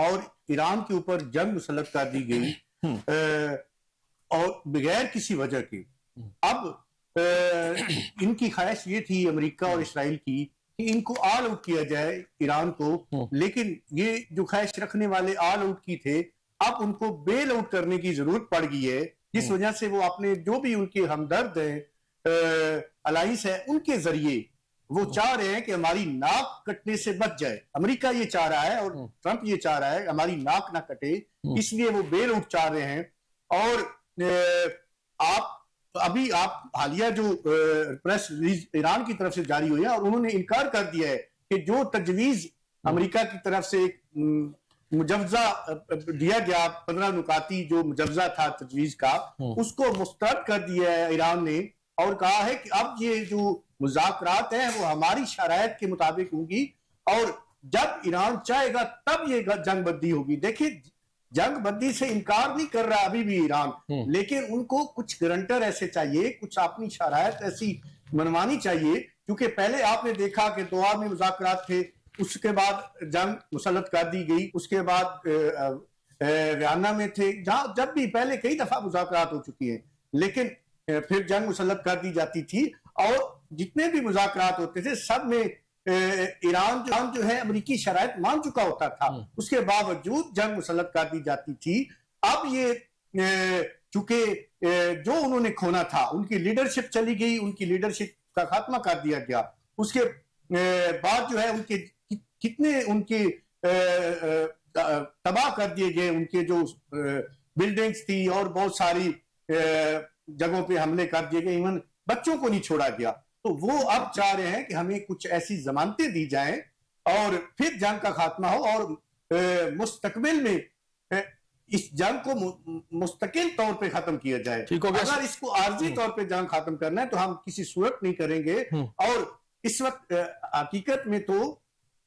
اور ایران کے اوپر جنگ مسلط کر دی گئی اور بغیر کسی وجہ کے. اب ان کی خواہش یہ تھی امریکہ اور اسرائیل کی کہ ان کو آل آؤٹ کیا جائے ایران کو, لیکن یہ جو خواہش رکھنے والے آل آؤٹ کی تھے اب ان کو بیل آؤٹ کرنے کی ضرورت پڑ گئی ہے, جس وجہ سے وہ اپنے جو بھی ان کے ہمدرد ہیں الائنس ہے ان کے ذریعے وہ چاہ رہے ہیں کہ ہماری ناک کٹنے سے بچ جائے. امریکہ یہ چاہ رہا ہے اور ٹرمپ یہ چاہ رہا ہے ہماری ناک نہ کٹے, اس لیے وہ بیل آؤٹ چاہ رہے ہیں. اور آپ حالیہ جو پریس ریلیز ایران کی طرف سے جاری ہوئی ہے اور انہوں نے انکار کر دیا ہے کہ جو تجویز امریکہ کی طرف سے ایک مجوزہ دیا گیا 15 نکاتی جو مجوزہ تھا تجویز کا, اس کو مسترد کر دیا ہے ایران نے اور کہا ہے کہ اب یہ جو مذاکرات ہیں وہ ہماری شرائط کے مطابق ہوں گی اور جب ایران چاہے گا تب یہ جنگ بندی ہوگی. دیکھیں جنگ بندی سے انکار نہیں کر رہا ابھی بھی ایران, لیکن ان کو کچھ گرنٹر ایسے چاہیے, کچھ اپنی شرائط ایسی منوانی چاہیے, کیونکہ پہلے آپ نے دیکھا کہ دوحہ میں مذاکرات تھے, اس کے بعد جنگ مسلط کر دی گئی, اس کے بعد ویانا میں تھے, جہاں جب بھی پہلے کئی دفعہ مذاکرات ہو چکی ہیں لیکن پھر جنگ مسلط کر دی جاتی تھی. اور جتنے بھی مذاکرات ہوتے تھے سب میں ایران جو ہے امریکی شرائط مان چکا ہوتا تھا, اس کے باوجود جنگ مسلط کر دی جاتی تھی. اب یہ چونکہ جو انہوں نے کھونا تھا ان کی لیڈرشپ چلی گئی, ان کی لیڈرشپ کا خاتمہ کر دیا گیا. اس کے بعد جو ہے ان کے کتنے ان کے تباہ کر دیے گئے, ان کے جو بلڈنگز تھی اور بہت ساری جگہوں پہ حملے کر دیے گئے, ایون بچوں کو نہیں چھوڑا گیا. تو وہ اب چاہ رہے ہیں کہ ہمیں کچھ ایسی ضمانتیں دی جائیں اور پھر جنگ کا خاتمہ ہو اور مستقبل میں اس جنگ کو مستقل طور پہ ختم کیا جائے. اگر اس کو عارضی طور پہ جنگ ختم کرنا ہے تو ہم کسی صورت نہیں کریں گے. اور اس وقت حقیقت میں تو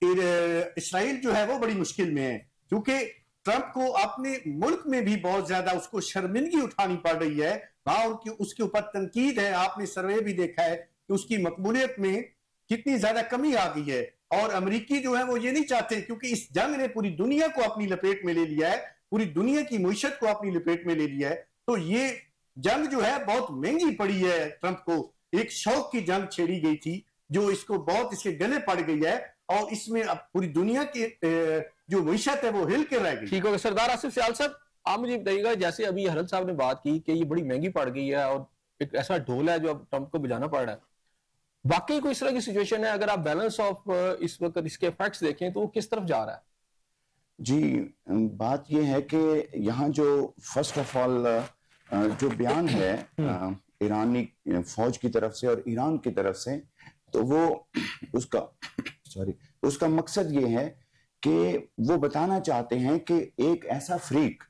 اسرائیل جو ہے وہ بڑی مشکل میں ہے, کیونکہ ٹرمپ کو اپنے ملک میں بھی بہت زیادہ اس کو شرمندگی اٹھانی پڑ رہی ہے, وہاں اس کے اوپر تنقید ہے. آپ نے سروے بھی دیکھا ہے کہ اس کی مقبولیت میں کتنی زیادہ کمی آ گئی ہے, اور امریکی جو ہے وہ یہ نہیں چاہتے, کیونکہ اس جنگ نے پوری دنیا کو اپنی لپیٹ میں لے لیا ہے, پوری دنیا کی معیشت کو اپنی لپیٹ میں لے لیا ہے. تو یہ جنگ جو ہے بہت مہنگی پڑی ہے ٹرمپ کو. ایک شوق کی جنگ چھیڑی گئی تھی جو اس کو بہت اس کے گلے پڑ گئی ہے, اور اس میں اب پوری دنیا کی جو معیشت ہے وہ ہل کے رہ گئی. ٹھیک ہوگا. سردار آصف سیال صاحب, آپ مجھے بتائیے گا, جیسے ابھی حرل صاحب نے بات کی کہ یہ بڑی مہنگی پڑ گئی ہے اور ایک ایسا ڈھول ہے جو اب ٹرمپ کو بجانا پڑ رہا ہے, واقعی کوئی اس طرح کی سچویشن ہے؟ اگر آپ بیلنس آف اس وقت اس کے ایفیکٹس دیکھیں تو وہ کس طرف جا رہا ہے؟ جی, بات یہ ہے کہ یہاں جو فرسٹ آف آل جو بیان ہے ایرانی فوج کی طرف سے اور ایران کی طرف سے, تو وہ اس کا مقصد یہ ہے کہ وہ بتانا چاہتے ہیں کہ ایک ایسا فریق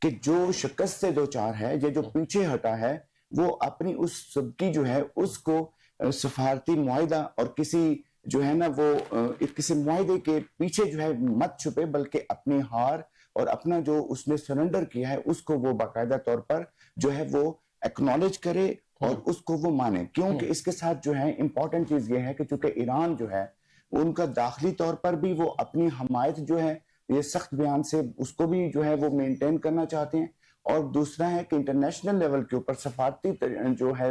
کہ جو شکست سے دوچار ہے, یہ جو پیچھے ہٹا ہے, وہ اپنی اس سب کی جو ہے اس کو سفارتی معاہدہ اور کسی جو ہے نا وہ کسی معاہدے کے پیچھے جو ہے مت چھپے, بلکہ اپنی ہار اور اپنا جو اس نے سرنڈر کیا ہے اس کو وہ باقاعدہ طور پر جو ہے وہ ایکنالج کرے اور اس کو وہ مانے. کیونکہ اس کے ساتھ جو ہے امپورٹنٹ چیز یہ ہے کہ چونکہ ایران جو ہے ان کا داخلی طور پر بھی وہ اپنی حمایت جو ہے یہ سخت بیان سے اس کو بھی جو ہے وہ مینٹین کرنا چاہتے ہیں, اور دوسرا ہے کہ انٹرنیشنل لیول کے اوپر سفارتی جو ہے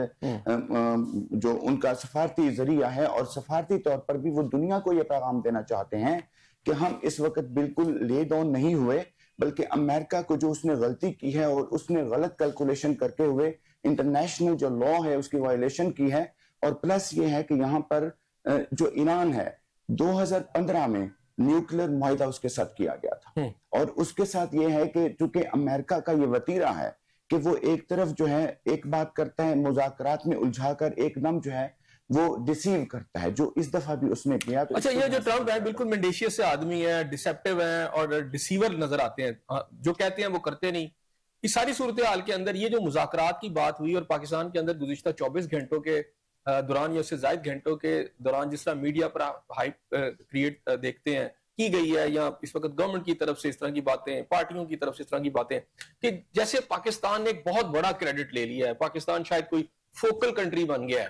جو ان کا سفارتی ذریعہ ہے, اور سفارتی طور پر بھی وہ دنیا کو یہ پیغام دینا چاہتے ہیں کہ ہم اس وقت بالکل لے ڈاؤن نہیں ہوئے, بلکہ امریکہ کو جو اس نے غلطی کی ہے اور اس نے غلط کیلکولیشن کرتے ہوئے انٹرنیشنل جو لا ہے اس کی وائلیشن کی ہے. اور پلس یہ ہے کہ یہاں پر جو ایران ہے 2015 میں نیوکلیر معاہدہ اس کے ساتھ کیا گیا تھا, اور اس کے ساتھ یہ ہے کہ چونکہ امریکہ کا یہ وتیرہ ہے کہ وہ ایک طرف جو ہے ایک بات کرتا ہے مذاکرات میں الجھا کر ایک دم جو ہے وہ ڈیسیو کرتا ہے, جو اس دفعہ بھی اس نے کیا. اچھا, یہ جو ٹرمپ ہے بالکل مینڈیشیس سے آدمی ہے, ڈیسیپٹیو ہیں اور ڈیسیور نظر آتے ہیں, جو کہتے ہیں وہ کرتے نہیں. اس ساری صورتحال کے اندر یہ جو مذاکرات کی بات ہوئی اور پاکستان کے اندر گزشتہ 24 گھنٹوں کے دوران یا اس سے زائد گھنٹوں کے دوران جس طرح میڈیا پر ہائپ کریٹ دیکھتے ہیں کی گئی ہے, یا اس وقت گورنمنٹ کی طرف سے اس طرح کی باتیں, پارٹیوں کی طرف سے اس طرح کی باتیں, کہ جیسے پاکستان نے ایک بہت بڑا کریڈٹ لے لیا ہے, پاکستان شاید کوئی فوکل کنٹری بن گیا ہے.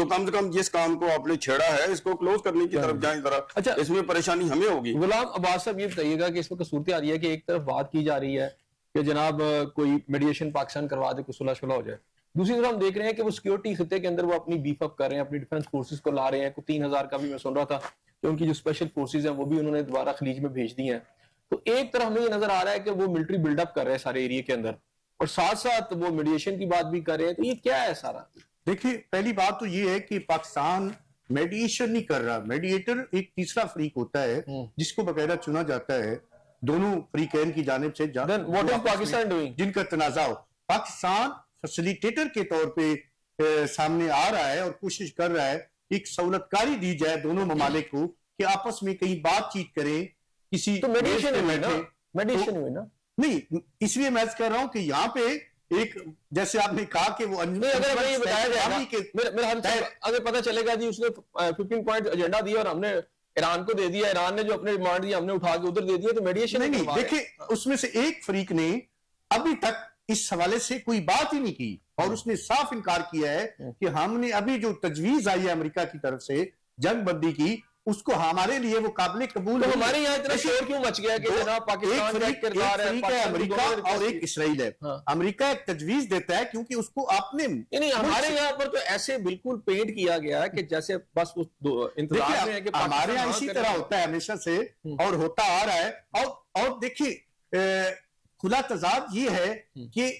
تو کم سے کم جس کام کو آپ نے چھیڑا ہے اس کو کلوز کرنے کی طرف جائیں ذرا. اچھا اس میں پریشانی ہمیں ہوگی. غلام عباس صاحب یہ بتائیے گا کہ اس وقت صورت آ رہی ہے کہ ایک طرف بات کی جا رہی ہے کہ جناب کوئی میڈیشن پاکستان کروا دے, کوئی صلح شلح ہو جائے, دوسری طرف ہم دیکھ رہے ہیں کہ وہ سیکیورٹی خطے کے اندر وہ اپنی بیف اپ کر رہے ہیں, اپنی ڈیفنس فورسز کو لا رہے ہیں. کوئی 3000 کا بھی میں سن رہا تھا کہ ان کی جو اسپیشل فورسز ہیں وہ بھی انہوں نے دوبارہ خلیج میں بھیج دی ہیں. تو ایک طرف ہمیں یہ نظر آ رہا ہے کہ وہ ملٹری بلڈ اپ کر رہے ہیں سارے ایریا کے اندر, اور ساتھ ساتھ وہ میڈیشن کی بات بھی کر رہے ہیں. تو یہ کیا ہے سارا؟ دیکھیں پہلی بات تو یہ ہے کہ پاکستان میڈیشن نہیں کر رہا. میڈیٹر ایک تیسرا فریق ہوتا ہے جس کو باقاعدہ چنا جاتا ہے دونوں فریقین کی جانب سے جن کا تنازع ہو. پاکستان فیسیلیٹیٹر کے طور پہ سامنے آ رہا ہے اور کوشش کر رہا ہے ایک سہولت کاری دی جائے دونوں ممالک کو کہ آپس میں کہیں بات چیت کریں. کسی تو میڈیشن ہوئی نا نہیں, اس لیے میں کہہ رہا ہوں کہ یہاں پہ ایک جیسے آپ نے کہا کہ وہ اگر یہ بتایا جائے گا, اگر پتہ چلے گا جی اس نے 15 پوائنٹ ایجنڈا دیا اور ہم نے ایران کو دے دیا, ایران نے جو اپنے ڈیمانڈ دی ہم نے اٹھا کے ادھر دے دیا, تو میڈیشن نہیں. دیکھیں اس میں سے ایک فریق نے ابھی تک اس حوالے سے کوئی بات ہی نہیں کی اور اس نے صاف انکار کیا ہے کہ ہم نے ابھی جو تجویز آئی ہے امریکہ کی طرف سے جنگ بندی کی اس کو ہمارے لیے وہ قابل قبول. تو ہمارے یہاں اتنا شور کیوں مچ گیا کہ جناب پاکستان کا ایک کردار ہے, امریکہ اور ایک اسرائیل ہے. امریکہ ایک تجویز دیتا ہے کیونکہ اس کو آپ نے نہیں, ہمارے یہاں پر تو ایسے بالکل پینٹ کیا گیا ہے کہ جیسے بس انتظار میں ہے کہ ہمارے یہاں اسی طرح ہوتا ہے ہمیشہ سے اور ہوتا آ رہا ہے. اور دیکھیے کھلا تضاد یہ ہے کہ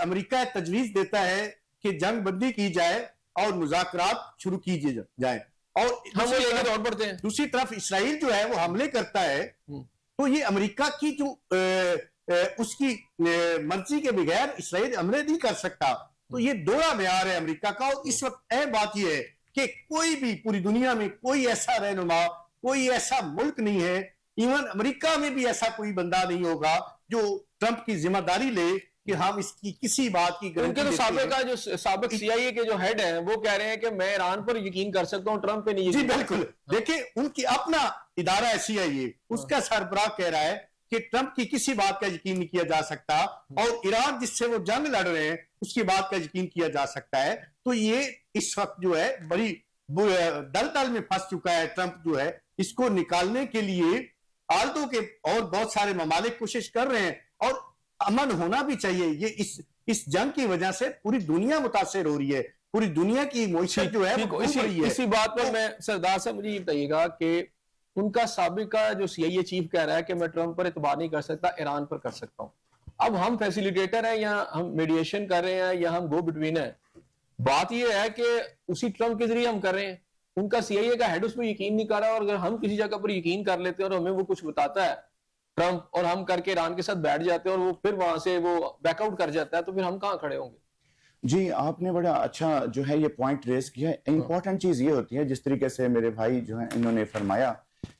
امریکہ تجویز دیتا ہے کہ جنگ بندی کی جائے اور مذاکرات شروع کیجیے جائیں, اور ہم وہ لے کے دوڑ پڑتے ہیں. دوسری طرف اسرائیل جو ہے وہ حملے کرتا ہے تو یہ امریکہ کی جو اس کی مرضی کے بغیر اسرائیل حملے نہیں کر سکتا. تو یہ دوہرا معیار ہے امریکہ کا. اور اس وقت اہم بات یہ ہے کہ کوئی بھی پوری دنیا میں کوئی ایسا رہنما, کوئی ایسا ملک نہیں ہے, ایون امریکہ میں بھی ایسا کوئی بندہ نہیں ہوگا جو ٹرمپ کی ذمہ داری لے کہ ہم اس کی کسی بات کی ان کے تو سابق سی آئی اے کے جو ہیڈ ہیں وہ کہہ رہے ہیں کہ میں ایران پر یقین کر سکتا ہوں, ٹرمپ پہ نہیں. جی بالکل. دیکھیں ان کی اپنا ادارہ ایسی ہے یہ, اس کا سربراہ کہہ رہا ہے کہ ٹرمپ کی کسی بات کا یقین نہیں کیا جا سکتا اور ایران جس سے وہ جنگ لڑ رہے ہیں اس کی بات کا یقین کیا جا سکتا ہے. تو یہ اس وقت جو ہے بڑی دلدل میں پھنس چکا ہے. ٹرمپ جو ہے اس کو نکالنے کے لیے آلتو کے اور بہت سارے ممالک کوشش کر رہے ہیں اور امن ہونا بھی چاہیے. یہ اس جنگ کی وجہ سے پوری دنیا متاثر ہو رہی ہے, پوری دنیا کی معیشت جو ہے اسی بات پر میں سردار صاحب مجھے یہ بتائیے گا کہ ان کا سابقہ جو سی آئی اے چیف کہہ رہا ہے کہ میں ٹرمپ پر اعتبار نہیں کر سکتا, ایران پر کر سکتا ہوں. اب ہم فیسیلیٹیٹر ہیں یا ہم میڈیشن کر رہے ہیں یا ہم گو بٹوین ہیں. بات یہ ہے کہ اسی ٹرمپ کے ذریعے ہم کر رہے ہیں. ان کا سی آئی اے کا ہیڈ اس پہ یقین نہیں کر رہا, اور اگر ہم کسی جگہ پر یقین کر لیتے ہیں اور ہمیں وہ کچھ بتاتا ہے ٹرمپ اور ہم کر کے ایران کے ساتھ بیٹھ جاتے ہیں اور وہ پھر وہاں سے وہ بیک آؤٹ کر جاتا ہے, تو پھر ہم کہاں کھڑے ہوں گے؟ جی آپ نے بڑا اچھا جو ہے یہ پوائنٹ ریز کیا ہے. امپورٹنٹ چیز یہ ہوتی ہے جس طریقے سے میرے بھائی جو ہیں انہوں نے فرمایا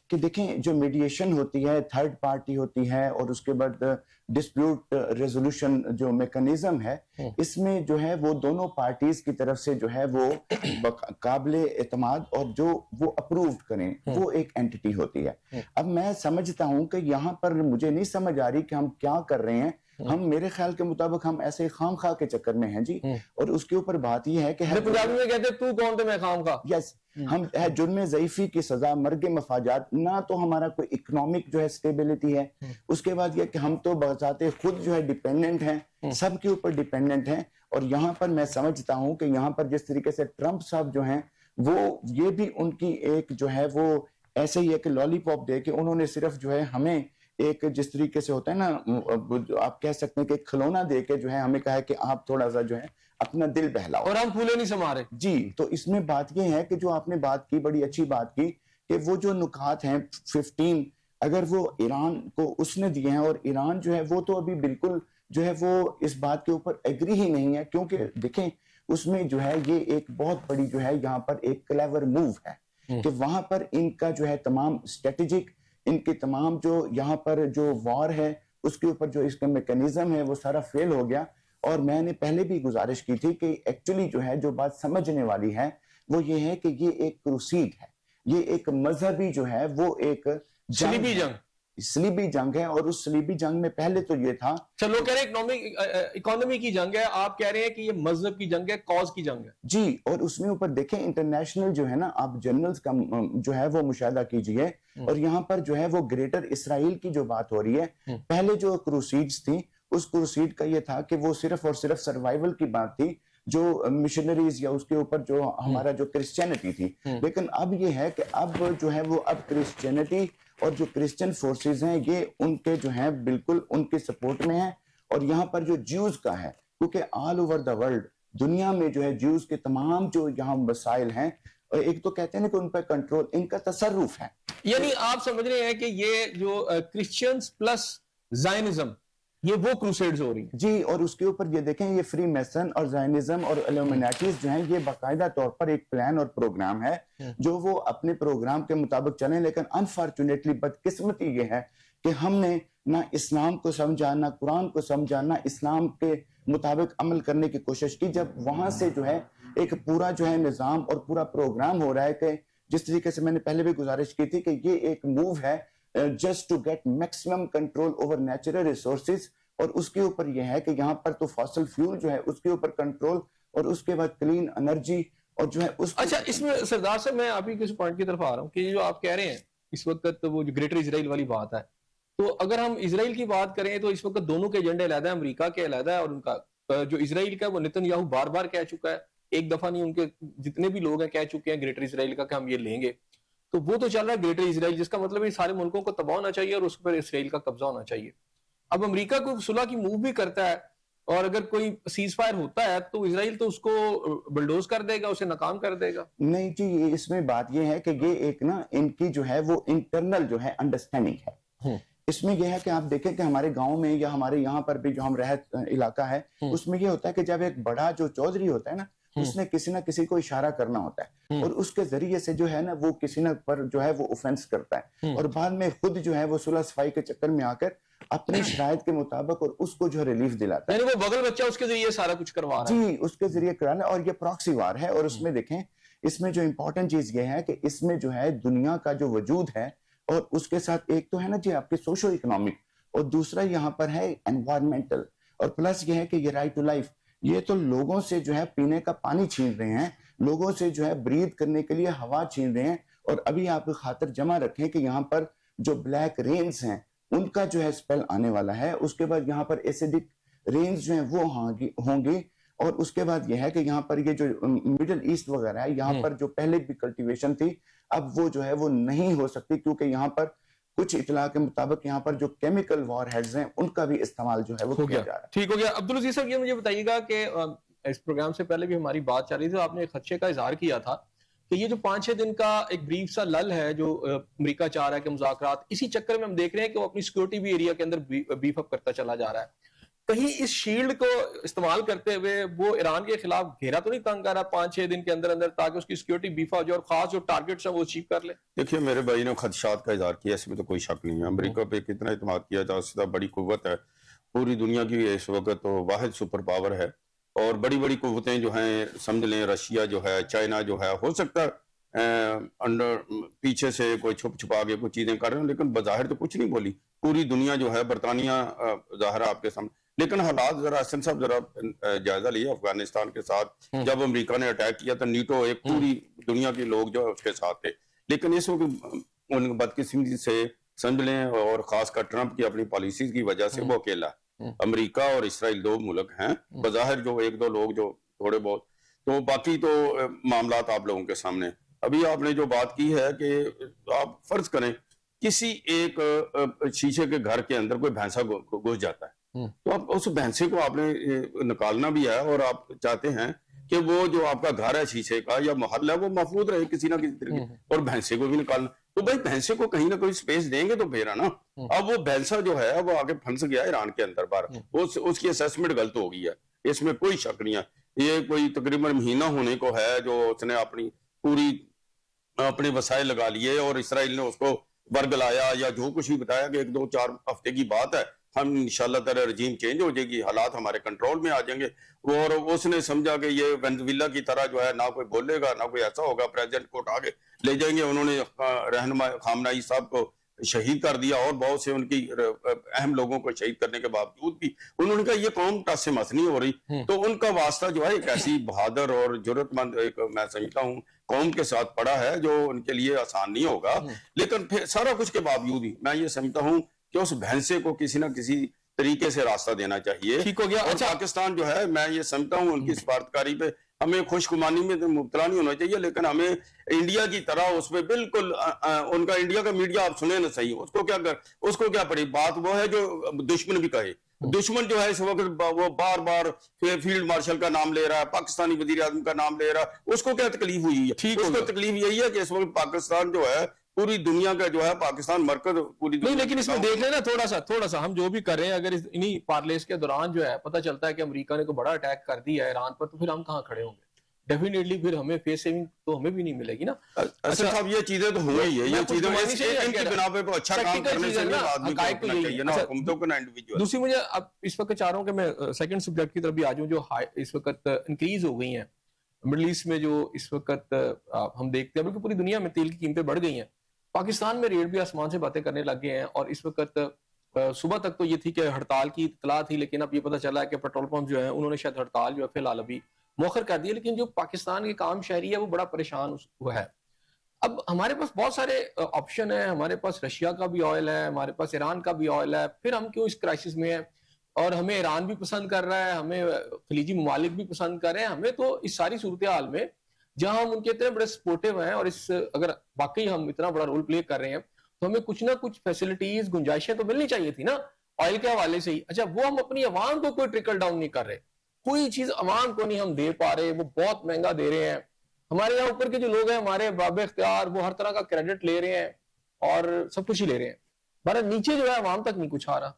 کہ دیکھیں جو میڈیشن ہوتی ہے تھرڈ پارٹی ہوتی ہے اور اس کے بعد ڈسپیوٹ ریزولوشن جو میکنزم ہے اس میں جو ہے وہ دونوں پارٹیز کی طرف سے جو ہے وہ قابل اعتماد اور جو وہ اپرووڈ کریں وہ ایک اینٹی ہوتی ہے. اب میں سمجھتا ہوں کہ یہاں پر مجھے نہیں سمجھ آ رہی کہ ہم کیا کر رہے ہیں. ہم میرے خیال کے مطابق ہم ایسے خام خواہ کے چکر میں ہیں جی, اور اس کے اوپر بات یہ ہے کہ پنجابی میں کہتے ہیں تو کون تھے میں خام خواہ. یس, ہم جرم ضعیفی کی سزا, مرگ مفاجات, نہ تو ہمارا کوئی اکنامک جو ہے سٹیبلٹی ہے, اس کے بعد یہ کہ ہم تو بذات خود جو ہے ڈیپینڈنٹ ہیں, سب کے اوپر ڈیپینڈنٹ ہیں. اور یہاں پر میں سمجھتا ہوں کہ یہاں پر جس طریقے سے ٹرمپ صاحب جو ہیں وہ یہ بھی ان کی ایک جو ہے وہ ایسے ہی ایک لالی پاپ دے کے انہوں نے صرف جو ہے ہمیں ایک جس طریقے سے ہوتا ہے نا آپ کہہ سکتے ہیں کہ کھلونا دے کے جو ہے ہمیں کہا ہے کہ آپ تھوڑا سا جو ہے اپنا دل بہلاؤ اور ہم پھولے نہیں سما رہے. جی تو اس میں بات یہ ہے کہ جو آپ نے بات کی بڑی اچھی بات کی کہ وہ جو نکات ہیں 15 اگر وہ ایران کو اس نے دیے ہیں اور ایران جو ہے وہ تو ابھی بالکل جو ہے وہ اس بات کے اوپر ایگری ہی نہیں ہے, کیونکہ دیکھیں اس میں جو ہے یہ ایک بہت بڑی جو ہے یہاں پر ایک کلیور موو ہے کہ وہاں پر ان کا جو ہے تمام اسٹریٹجک ان کے تمام جو یہاں پر جو وار ہے اس کے اوپر جو اس کا میکنزم ہے وہ سارا فیل ہو گیا. اور میں نے پہلے بھی گزارش کی تھی کہ ایکچولی جو ہے جو بات سمجھنے والی ہے وہ یہ ہے کہ یہ ایک کروسیڈ ہے, یہ ایک مذہبی جو ہے وہ ایک صلیبی جنگ, صلیبی جنگ ہے, اور اس صلیبی جنگ میں پہلے تو یہ تھا, لوگ کہہ رہے ہیں اکانومی کی جنگ ہے, آپ کہہ رہے ہیں کہ یہ مذہب کی جنگ ہے, کاز کی جنگ ہے. جی, اور اس میں اوپر دیکھیں انٹرنیشنل جو ہے نا, آپ جنرلز کا جو ہے وہ مشاہدہ کیجئے, اور یہاں پر جو ہے وہ گریٹر اسرائیل کی جو بات ہو رہی ہے, پہلے جو کروسیڈز تھی اس کروسیڈ کا یہ تھا کہ وہ صرف اور صرف سروائیول کی بات تھی, جو مشنریز یا اس کے اوپر جو ہمارا جو کرسچینٹی تھی. لیکن اب یہ ہے کہ اب جو ہے وہ اب کرسچینٹی اور جو کرسچن فورسز ہیں یہ ان کے جو ہیں بالکل ان کے سپورٹ میں ہیں, اور یہاں پر جو جیوز کا ہے, کیونکہ آل اوور دا ورلڈ دنیا میں جو ہے جیوز کے تمام جو یہاں مسائل ہیں, ایک تو کہتے ہیں کہ ان پر کنٹرول, ان کا تصرف ہے. یعنی آپ سمجھ رہے ہیں کہ یہ جو کرسچنز پلس زائنزم یہ وہ کروسیڈز ہو رہی ہیں. جی, اور اس کے اوپر یہ دیکھیں یہ فری میسن اور زائنزم اور الومناٹیز جو ہیں یہ باقاعدہ طور پر ایک پلان اور پروگرام ہے جو وہ اپنے پروگرام کے مطابق چلیں, لیکن انفارچونیٹلی بدقسمتی یہ ہے کہ ہم نے نہ اسلام کو سمجھا, نہ قرآن کو سمجھا, نہ اسلام کے مطابق عمل کرنے کی کوشش کی. جب وہاں سے جو ہے ایک پورا جو ہے نظام اور پورا پروگرام ہو رہا ہے کہ جس طریقے سے میں نے پہلے بھی گزارش کی تھی کہ یہ ایک موو ہے just to get maximum control over natural resources, اور اس کے اوپر یہ ہے کہ یہاں پر تو فاسل فیول جو ہے اس کے اوپر کنٹرول, اور اس کے بعد کلین انرجی, اور جو ہے اس. اچھا, اس میں سردار صاحب میں آپ ہی کسی پوائنٹ کی طرف آ رہا ہوں کہ یہ جو آپ کہہ رہے ہیں اس وقت وہ جو گریٹر اسرائیل والی بات ہے, تو اگر ہم اسرائیل کی بات کریں تو اس وقت دونوں کے ایجنڈے علیحدہ ہیں, امریکا کے علیحدہ ہے, اور ان کا جو اسرائیل کا وہ نتن یاہو بار بار کہہ چکا ہے, ایک دفعہ نہیں, ان کے جتنے بھی لوگ ہیں کہہ چکے ہیں گریٹر اسرائیل کا کہ ہم یہ لیں گے. تو وہ تو چل رہا ہے گریٹر اسرائیل, جس کا مطلب ہے سارے ملکوں کو تباہ ہونا چاہیے اور اس پر اسرائیل کا قبضہ ہونا چاہیے. اب امریکہ کو صلح کی موو بھی کرتا ہے, اور اگر کوئی سیز فائر ہوتا ہے تو اسرائیل تو اس کو بلڈوز کر دے گا, اسے ناکام کر دے گا. نہیں جی, اس میں بات یہ ہے کہ یہ ایک نا ان کی جو ہے وہ انٹرنل جو ہے انڈرسٹینڈنگ ہے. اس میں یہ ہے کہ آپ دیکھیں کہ ہمارے گاؤں میں یا ہمارے یہاں پر بھی جو ہم رہت علاقہ ہے اس میں یہ ہوتا ہے کہ جب ایک بڑا جو چودھری ہوتا ہے نا, اس نے کسی نہ کسی کو اشارہ کرنا ہوتا ہے, اور اس کے ذریعے سے جو ہے نا وہ کسی نہ پر جو ہے وہ اوفینس کرتا ہے, اور بعد میں خود جو ہے وہ صلح صفائی کے چکر میں آ کر اپنی شرائط کے مطابق اور اس کو جو ہے ریلیف دلاتا ہے. یعنی وہ بغل بچہ اس کے ذریعے سارا کچھ کروا رہا ہے. جی, اس کے ذریعے کرانا, اور یہ پراکسی وار ہے. اور اس میں دیکھیں اس میں جو امپورٹنٹ چیز یہ ہے کہ اس میں جو ہے دنیا کا جو وجود ہے, اور اس کے ساتھ ایک تو ہے نا جی آپ کے سوشو اکنامک, اور دوسرا یہاں پر ہے انوائرمنٹل, اور پلس یہ ہے کہ یہ رائٹ ٹو لائف. یہ تو لوگوں سے جو ہے پینے کا پانی چھین رہے ہیں, لوگوں سے جو ہے بریتھ کرنے کے لیے ہوا چھین رہے ہیں. اور ابھی آپ خاطر جمع رکھیں کہ یہاں پر جو بلیک رینز ہیں ان کا جو ہے اسپیل آنے والا ہے. اس کے بعد یہاں پر ایسیڈک رینز جو ہیں وہ ہوں گی, اور اس کے بعد یہ ہے کہ یہاں پر یہ جو مڈل ایسٹ وغیرہ ہے یہاں پر جو پہلے بھی کلٹیویشن تھی اب وہ جو ہے وہ نہیں ہو سکتی, کیونکہ یہاں پر کچھ اطلاع کے مطابق یہاں پر جو کیمیکل وار ہیڈز ہیں ان کا بھی استعمال جو ہے وہ کیا جا رہا ہے. ٹھیک ہو گیا. عبدالعزیز صاحب یہ مجھے بتائیے گا کہ اس پروگرام سے پہلے بھی ہماری بات چل رہی تھی, آپ نے ایک خدشے کا اظہار کیا تھا کہ یہ جو 5-6 دن کا ایک بریف سا لل ہے جو امریکہ چاہ رہا ہے کہ مذاکرات, اسی چکر میں ہم دیکھ رہے ہیں کہ وہ اپنی سیکورٹی بھی ایریا کے اندر بیف اپ کرتا چلا جا رہا ہے. کہیں اس شیلڈ کو استعمال کرتے ہوئے وہ ایران کے خلاف گھیرا تو نہیں تنگ کر رہا 5-6 دن کے اندر اندر, تاکہ اس کی سیکورٹی بیفا ہو جائے اور خاص جو ٹارگٹس ہیں وہ اچیو کر لے؟ دیکھیے میرے بھائی نے خدشات کا اظہار کیا, اس میں تو کوئی شک نہیں ہے. امریکہ پہ کتنا اعتماد کیا جا سکتا, بڑی قوت ہے, پوری دنیا کی اس وقت تو واحد سپر پاور ہے, اور بڑی بڑی قوتیں جو ہیں سمجھ لیں رشیا جو ہے, چائنا جو ہے, ہو سکتا ہے انڈر پیچھے سے کوئی چھپ چھپا کے کوئی چیزیں کر رہے ہیں, لیکن بظاہر تو کچھ نہیں بولی. پوری دنیا جو ہے, برطانیہ ظاہر آپ کے سامنے, لیکن حالات ذرا حسن صاحب ذرا جائزہ لیے افغانستان کے ساتھ جب امریکہ نے اٹیک کیا تھا, نیٹو ایک پوری دنیا کے لوگ جو اس کے ساتھ تھے, لیکن اس وقت ان بدقسمتی سے سمجھ لیں, اور خاص کر ٹرمپ کی اپنی پالیسیز کی وجہ سے وہ اکیلا ہے. امریکہ اور اسرائیل 2 ملک ہیں بظاہر, جو 1-2 لوگ جو تھوڑے بہت, تو باقی تو معاملات آپ لوگوں کے سامنے. ابھی آپ نے جو بات کی ہے کہ آپ فرض کریں کسی ایک شیشے کے گھر کے اندر کوئی بھینسا گھس جاتا ہے, تو آپ اس بھینسے کو آپ نے نکالنا بھی ہے, اور آپ چاہتے ہیں کہ وہ جو آپ کا گھر ہے شیشے کا یا محل ہے وہ محفوظ رہے کسی نہ کسی طریقے, اور بھینسے کو بھی نکالنا. تو بھائی بھینسے کو کہیں نہ کوئی سپیس دیں گے تو پھر ہے نا. اب وہ بھینسا جو ہے وہ آگے پھنس گیا ایران کے اندر باہر, اس کی اسیسمنٹ غلط ہو گئی ہے, اس میں کوئی شک نہیں ہے. یہ کوئی تقریباً مہینہ ہونے کو ہے جو اس نے اپنی پوری اپنے وسائل لگا لیے, اور اسرائیل نے اس کو ورگلایا یا جو کچھ بھی بتایا کہ 1-2-4 ہفتے کی بات ہے, ہم انشاءاللہ تعالی رجیم چینج ہو جائے گی, حالات ہمارے کنٹرول میں آ جائیں گے. اور اس نے سمجھا کہ یہ وینزویلا کی طرح جو ہے نہ کوئی بولے گا نہ کوئی ایسا ہوگا, پریزیڈنٹ کو اٹھا کے لے جائیں گے. انہوں نے رہنما خامنہ ای صاحب کو شہید کر دیا اور بہت سے ان کی اہم لوگوں کو شہید کرنے کے باوجود بھی انہوں نے کہا یہ قوم ٹس سے مس نہیں ہو رہی. تو ان کا واسطہ جو ہے ایک ایسی بہادر اور جرت مند ایک میں سمجھتا ہوں قوم کے ساتھ پڑا ہے جو ان کے لیے آسان نہیں ہوگا. لیکن پھر سارا کچھ کے باوجود ہی میں یہ سمجھتا ہوں کہ اس بھینسے کو کسی نہ کسی طریقے سے راستہ دینا چاہیے. ٹھیک ہو گیا. اور پاکستان جو ہے میں یہ سمجھتا ہوں ان کی سفارتکاری پہ ہمیں خوش گمانی میں مبتلا نہیں ہونا چاہیے، لیکن ہمیں انڈیا کی طرح اس پہ بالکل ان کا انڈیا کا میڈیا آپ سنیں نہ صحیح، اس کو کیا پڑی بات وہ ہے جو دشمن بھی کہے. دشمن جو ہے اس وقت وہ بار بار فیلڈ مارشل کا نام لے رہا ہے، پاکستانی وزیر اعظم کا نام لے رہا ہے. اس کو کیا تکلیف ہوئی ہے؟ اس کو تکلیف یہی ہے کہ اس وقت پاکستان جو ہے پوری دنیا کا جو ہے پاکستان مرکز پوری دنیا. نہیں لیکن اس میں دیکھ لیں نا تھوڑا سا ہم جو بھی کر رہے ہیں اگر انہی پارلیز کے دوران جو ہے پتہ چلتا ہے کہ امریکہ نے کوئی بڑا اٹیک کر دیا ہے ایران پر، تو پھر ہم کہاں کھڑے ہوں گے؟ ڈیفینیٹلی پھر ہمیں فیس سیونگ تو ہمیں بھی نہیں ملے گی نا. اچھا صاحب یہ چیزیں تو ہوئی ہے، یہ چیزیں ان کی بنا پہ تو اچھا کام کرنے سے نہیں آدمی کو کرنا چاہیے نا حکومتوں کو نا انڈیویجول. دوسری مجھے اب اس وقت چاہ رہا ہوں کہ میں سیکنڈ سبجیکٹ کی طرف بھی آ جاؤں جو اس وقت انکریز ہو گئی ہیں مڈل ایسٹ میں، جو اس وقت ہم دیکھتے ہیں بلکہ پوری دنیا میں تیل کی قیمتیں بڑھ گئی ہیں. پاکستان میں ریٹ بھی آسمان سے باتیں کرنے لگ گئے ہیں، اور اس وقت صبح تک تو یہ تھی کہ ہڑتال کی اطلاع تھی، لیکن اب یہ پتہ چلا ہے کہ پیٹرول پمپ جو ہیں انہوں نے شاید ہڑتال جو ہے فی الحال ابھی مؤخر کر دی ہے. لیکن جو پاکستان کے کام شہری ہے وہ بڑا پریشان ہے. اب ہمارے پاس بہت سارے آپشن ہیں، ہمارے پاس رشیا کا بھی آئل ہے، ہمارے پاس ایران کا بھی آئل ہے، پھر ہم کیوں اس کرائسس میں ہیں؟ اور ہمیں ایران بھی پسند کر رہا ہے، ہمیں خلیجی ممالک بھی پسند کر رہے ہیں. ہمیں تو اس ساری صورتحال میں جہاں ہم ان کے اتنے بڑے سپورٹیو ہیں اور اس اگر واقعی ہم اتنا بڑا رول پلے کر رہے ہیں تو ہمیں کچھ نہ کچھ فیسلٹیز گنجائشیں تو ملنی چاہیے تھی نا آئل کے حوالے سے ہی. اچھا وہ ہم اپنی عوام کو کوئی ٹرکل ڈاؤن نہیں کر رہے، کوئی چیز عوام کو نہیں ہم دے پا رہے، وہ بہت مہنگا دے رہے ہیں. ہمارے یہاں اوپر کے جو لوگ ہیں ہمارے باب اختیار وہ ہر طرح کا کریڈٹ لے رہے ہیں اور سب کچھ ہی لے رہے ہیں، بہرحال نیچے جو ہے عوام تک نہیں کچھ آ رہا.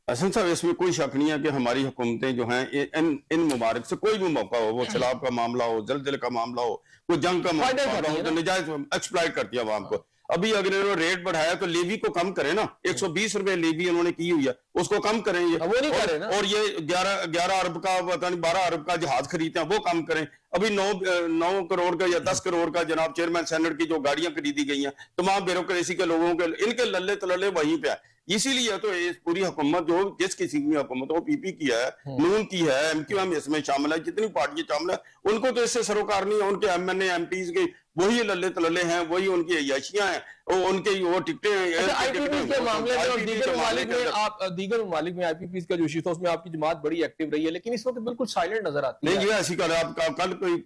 حسن صاحب اس میں کوئی شک نہیں ہے کہ ہماری حکومتیں جو ہیں ان ممالک سے کوئی بھی موقع ہو، وہ سیلاب کا معاملہ ہو، زلزلے کا معاملہ ہو، کوئی جنگ کا معاملہ ہو، تو نجائز ایکسپلائٹ کرتی ہے عوام کو. ابھی اگر انہوں نے ریٹ بڑھایا تو لیوی کو کم کریں نا، 120 روپے لیوی انہوں نے کی ہوئی ہے، اس کو کم کریں یہ. اور یہ 11 ارب کا پتہ نہیں 12 ارب کا جہاز خریدتے ہیں وہ کم کریں. ابھی 9 کروڑ کا یا 10 کروڑ کا جناب چیئرمین سینٹ کی جو گاڑیاں خریدی گئی ہیں تمام بیوروکریسی کے لوگوں کے، ان کے للے تللے وہیں پہ ہے. اسی لیے تو پوری حکومت جو جس کسی کی حکومت ہو، پی پی کی ہے، نون کی ہے، ایم کیو ایم اس میں شامل ہے، جتنی پارٹیاں شامل ہیں ان کو تو اس سے سروکار نہیں ہے. ان کے M N A MPs کے وہی للے تللے ہیں، وہی ان کی عیاشیاں ہیں، ان کے وہ ٹکٹیں ہیں. آئی پی پیز کے معاملے میں اور دیگر ممالک میں دیگر ممالک میں آئی پی پیز کا جو ایشو تھا اس میں آپ کی جماعت بڑی ایکٹیو رہی ہے، لیکن اس وقت بالکل سائلنٹ نظر آتی ہے. نہیں یہ ایسی کل کوئی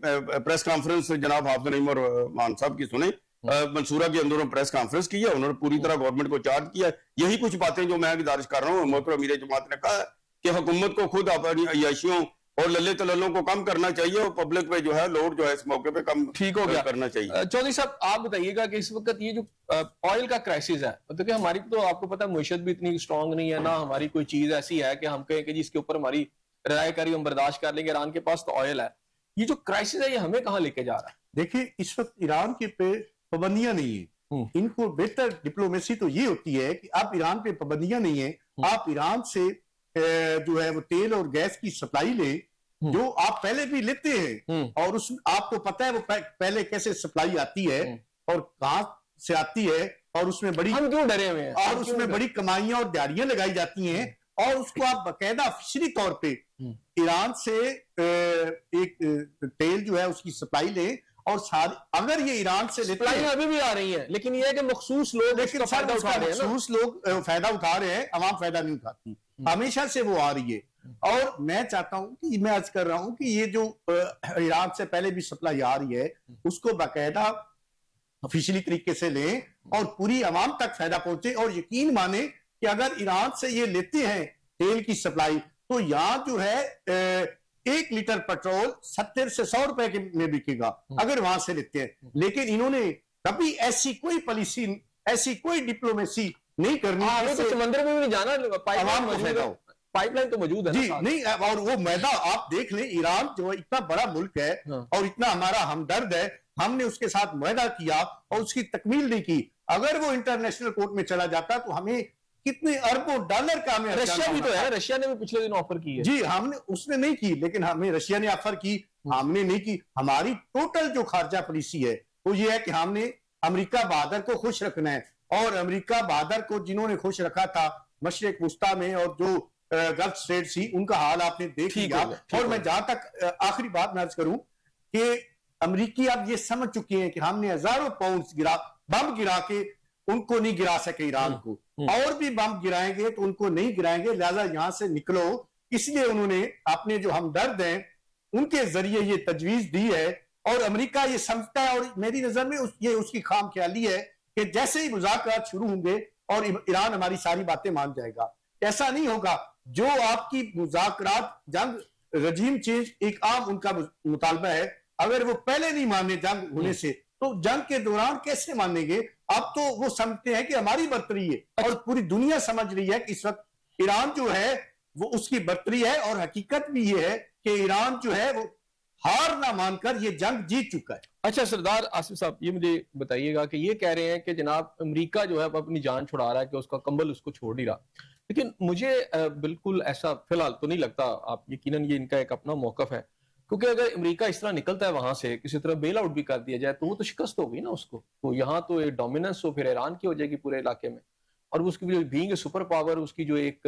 پریس کانفرنس جناب حافظ نعیم اور مان صاحب کی سنیں، منصورہ کے اندر پریس کانفرنس کی ہے، انہوں نے پوری طرح گورنمنٹ کو چارج کیا ہے. یہی کچھ باتیں جو میں گزارش کر رہا ہوں. محترم امیر جماعت نے کہا ہے کہ حکومت کو خود اپنی عیاشیوں اور للے تللوں کو کم کرنا چاہیے اور پبلک پہ جو ہے لوڈ جو ہے اس موقع پہ کم ٹھیک ہو گیا کرنا چاہیے. چودھری صاحب آپ بتائیے گا کہ اس وقت یہ جو آئل کا کرائسس ہے، مطلب کہ ہماری تو آپ کو پتا معیشت بھی اتنی اسٹرانگ نہیں ہے، نہ ہماری کوئی چیز ایسی ہے کہ ہم کہیں کہ جی اس کے اوپر ہماری رائے کاری ہم برداشت کر لیں گے. ایران کے پاس تو آئل ہے. یہ جو کرائسس ہے یہ ہمیں کہاں لے کے جا رہا ہے؟ دیکھیں اس وقت ایران کے پہ پابندیاں نہیں ہیں. ان کو بہتر ڈپلومیسی تو یہ ہوتی ہے کہ آپ ایران پہ پابندیاں نہیں ہیں، آپ ایران سے جو ہے وہ تیل اور گیس کی سپلائی لیں جو آپ پہلے بھی لیتے ہیں، اور اس آپ کو پتہ ہے وہ پہلے کیسے سپلائی آتی ہے اور کہاں سے آتی ہے، اور اس میں بڑی ہم کیوں ڈرے ہوئے ہیں اور اس میں بڑی کمائیاں اور دیہڑیاں لگائی جاتی ہیں، اور اس کو آپ باقاعدہ فشری طور پہ ایران سے ایک تیل جو ہے اس کی سپلائی لیں. اور اگر یہ ایران سے لیتے ہیں ابھی بھی آ رہی ہیں، لیکن یہ ہے کہ مخصوص لوگ اس کا فائدہ اٹھا رہے ہیں، مخصوص لوگ فائدہ اٹھا رہے ہیں، عوام فائدہ نہیں اٹھاتی. ہمیشہ سے وہ آ رہی ہے. اور میں چاہتا ہوں کہ میں عرض کر رہا ہوں کہ یہ جو ایران سے پہلے بھی سپلائی آ رہی ہے اس کو باقاعدہ آفیشلی طریقے سے لیں اور پوری عوام تک فائدہ پہنچے. اور یقین مانیں کہ اگر ایران سے یہ لیتے ہیں تیل کی سپلائی تو یہاں جو ہے 1 لیٹر پیٹرول 70 سے 100 روپے میں بکے گا اگر وہاں سے لیتے ہیں. لیکن انہوں نے کبھی ایسی کوئی پالیسی، ایسی کوئی ڈپلومیسی نہیں کرنی. سمندر میں بھی نہیں جانا، پائپ لائن تو موجود ہے جی نہیں. اور وہ میدان آپ دیکھ لیں، ایران جو اتنا بڑا ملک ہے اور اتنا ہمارا ہمدرد ہے، ہم نے اس کے ساتھ معاہدہ کیا اور اس کی تکمیل نہیں کی. اگر وہ انٹرنیشنل کورٹ میں چلا جاتا تو ہمیں کتنے اربوں ڈالر کا ہمیں رشیا بھی تو ہے، رشیا نے بھی پچھلے دن آفر کی ہے. جی اس نے نہیں کی، لیکن ہمیں رشیا نے آفر کی، ہم نے نہیں کی. ہماری ٹوٹل جو خارجہ پالیسی ہے وہ یہ ہے کہ ہم نے امریکہ بہادر کو خوش رکھنا ہے اور امریکہ بہادر کو جنہوں نے خوش رکھا تھا مشرق وسطیٰ میں اور جو گلف اسٹیٹ تھی ان کا حال آپ نے دیکھ لیا. اور میں جہاں تک آخری بات نرض کروں کہ امریکی اب یہ سمجھ چکے ہیں کہ ہم نے ہزاروں پاؤنڈز بم گرا کے ان کو نہیں گرا سکے ایران کو, اور بھی بم گرائیں گے تو ان کو نہیں گرائیں گے, لہذا یہاں سے نکلو. اس لیے انہوں نے اپنے جو ہمدرد ہیں ان کے ذریعے یہ تجویز دی ہے, اور امریکہ یہ سمجھتا ہے, اور میری نظر میں یہ اس کی خام خیالی ہے کہ جیسے ہی مذاکرات شروع ہوں گے اور ایران ہماری ساری باتیں مان جائے گا. ایسا نہیں ہوگا. جو آپ کی مذاکرات جنگ رجیم چینج ایک عام ان کا مطالبہ ہے, اگر وہ پہلے نہیں مانے جنگ ہونے سے تو جنگ کے دوران کیسے مانیں گے؟ اب تو وہ سمجھتے ہیں کہ ہماری برتری ہے, اور پوری دنیا سمجھ رہی ہے کہ اس وقت ایران جو ہے وہ اس کی برتری ہے, اور حقیقت بھی یہ ہے کہ ایران جو ہے وہ ہار نہ مان کر یہ جنگ جیت چکا ہے. اچھا سردار آصف صاحب, یہ مجھے بتائیے گا کہ یہ کہہ رہے ہیں کہ جناب امریکہ جو ہے اپنی جان چھڑا رہا ہے کہ اس کا کمبل اس کو چھوڑ نہیں رہا, لیکن مجھے بالکل ایسا فی الحال تو نہیں لگتا. آپ یقیناً یہ ان کا ایک اپنا موقف ہے, کیونکہ اگر امریکہ اس طرح نکلتا ہے وہاں سے, کسی طرح بیل آؤٹ بھی کر دیا جائے تو وہ تو شکست ہو گئی نا اس کو. تو یہاں تو ایک ڈومیننس ہو پھر ایران کی ہو جائے گی پورے علاقے میں, اور اس کی بینگ اے سپر پاور, اس کی جو ایک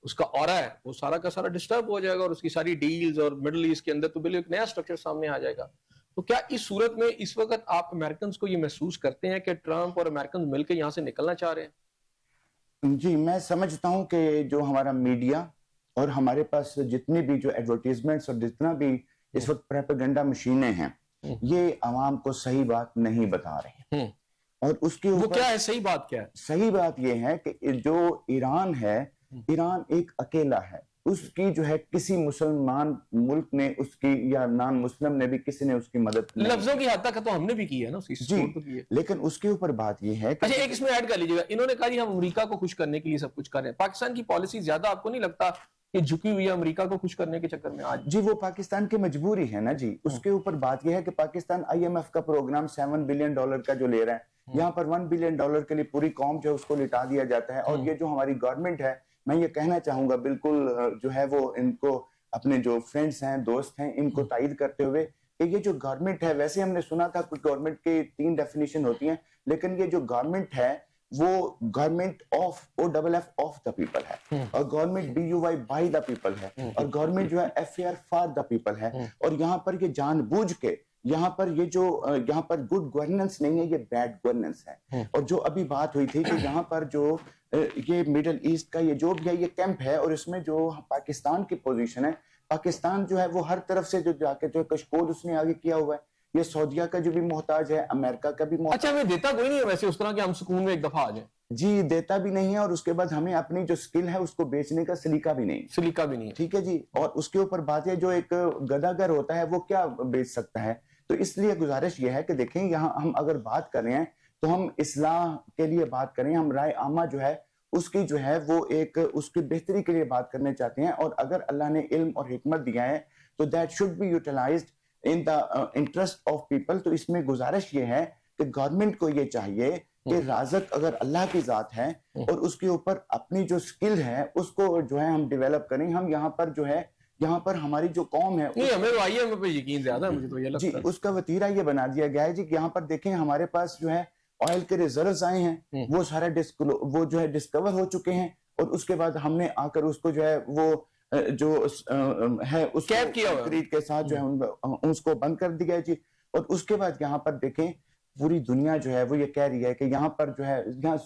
اس کا آرا ہے وہ سارا کا سارا ڈسٹرب ہو جائے گا, اور اس کی ساری ڈیلز اور مڈل ایسٹ کے اندر تو بالکل ایک نیا سٹرکچر سامنے آ جائے گا. تو کیا اس صورت میں اس وقت آپ امریکنز کو یہ محسوس کرتے ہیں کہ ٹرمپ اور امریکنز مل کے یہاں سے نکلنا چاہ رہے ہیں؟ جی میں سمجھتا ہوں کہ جو ہمارا میڈیا اور ہمارے پاس جتنی بھی جو ایڈورٹیزمنٹس اور جتنا بھی اس وقت پروپیگنڈا مشینیں ہیں, یہ عوام کو صحیح بات نہیں بتا رہے ہیں. اور اس کے وہ کیا ہے صحیح بات؟ کیا ہے صحیح بات؟ یہ ہے کہ جو ایران ہے, ایران ایک اکیلا ہے. اس کی جو ہے کسی مسلمان ملک نے اس کی یا نان مسلم نے بھی کسی نے اس کی مدد نہیں. لفظوں کی حد تک تو ہم نے بھی کی ہے نا, جی, لیکن اس کے اوپر بات یہ ہے کہ اچھا ایک اس میں ایڈ کر لیجیے گا, انہوں نے کہا جی ہم امریکہ کو خوش کرنے کے لیے سب کچھ کر رہے ہیں. پاکستان کی پالیسی زیادہ آپ کو نہیں لگتا کہ جھکی ہوئی ہے امریکہ کو خوش کرنے کے چکر میں آج؟ جی وہ پاکستان کی مجبوری ہے نا جی. اس کے اوپر بات یہ ہے کہ پاکستان IMF کا پروگرام $7 بلین کا جو لے رہا ہے, یہاں پر $1 بلین کے لیے پوری قوم جو ہے اس کو لٹا دیا جاتا ہے. اور یہ جو ہماری گورنمنٹ ہے, میں یہ کہنا چاہوں گا بالکل جو ہے وہ ان کو اپنے جو فرینڈس ہیں, دوست ہیں, ان کو تائید کرتے ہوئے کہ یہ جو گورنمنٹ ہے, ویسے ہم نے سنا تھا کچھ گورنمنٹ کی 3 ڈیفینیشن ہوتی ہیں, لیکن یہ جو گورنمنٹ ہے وہ government of OFF of the people ہے, اور government BUY by the people ہے, اور گورنمنٹ جو ہے FAR فار دا پیپل ہے. اور یہاں پر یہ جان بوجھ کے یہاں پر یہ جو یہاں پر گڈ گورننس نہیں ہے, یہ بیڈ گورننس ہے. اور جو ابھی بات ہوئی تھی کہ یہاں پر جو یہ مڈل ایسٹ کا یہ جو بھی ہے یہ کیمپ ہے, اور اس میں جو پاکستان کی پوزیشن ہے, پاکستان جو ہے وہ ہر طرف سے جو جا کے جو کشکول اس نے آگے کیا ہوا ہے. یہ سعودیہ کا جو بھی محتاج ہے, امریکہ کا بھی محتاج. اچھا ہمیں دیتا کوئی نہیں ہے ویسے اس طرح کہ ہم سکون میں ایک دفعہ آ جائیں؟ جی دیتا بھی نہیں ہے, اور اس کے بعد ہمیں اپنی جو سکل ہے اس کو بیچنے کا سلیقہ بھی نہیں. ٹھیک ہے جی. اور اس کے اوپر بات ہے جو ایک گداگر ہوتا ہے وہ کیا بیچ سکتا ہے. تو اس لیے گزارش یہ ہے کہ دیکھیں یہاں ہم اگر بات کر رہے ہیں تو ہم اصلاح کے لیے بات کریں, ہم رائے عامہ جو ہے اس کی جو ہے وہ ایک اس کی بہتری کے لیے بات کرنے چاہتے ہیں. اور اگر اللہ نے علم اور حکمت دیا ہے تو that should be utilized in the interest of people. تو اس میں گزارش یہ ہے کہ گورنمنٹ کو یہ چاہیے کہ رازق اگر اللہ کی ذات ہے اور اس کے اوپر اپنی جو سکل ہے اس کو جو ہے ہم ڈیولپ کریں. ہم یہاں پر جو ہے یہاں پر ہماری جو قوم ہے نہیں, ہمیں تو آئی ہے, پہ یقین زیادہ ہے مجھے تو یہ لگتا ہے. جی اس کا وتیرہ یہ بنا دیا گیا ہے جی کہ یہاں پر دیکھیں ہمارے پاس جو ہے آئل کے ریزروز آئے ہیں, وہ سارا وہ جو ہے ڈسکور ہو چکے ہیں, اور اس کے بعد ہم نے آ کر اس کو جو ہے وہ جو ہے اس کریٹ کے ساتھ جو ہے اس کو بند کر دیا ہے جی. اور اس کے بعد یہاں پر دیکھیں پوری دنیا جو ہے وہ یہ کہہ رہی ہے کہ یہاں پر جو ہے یہاں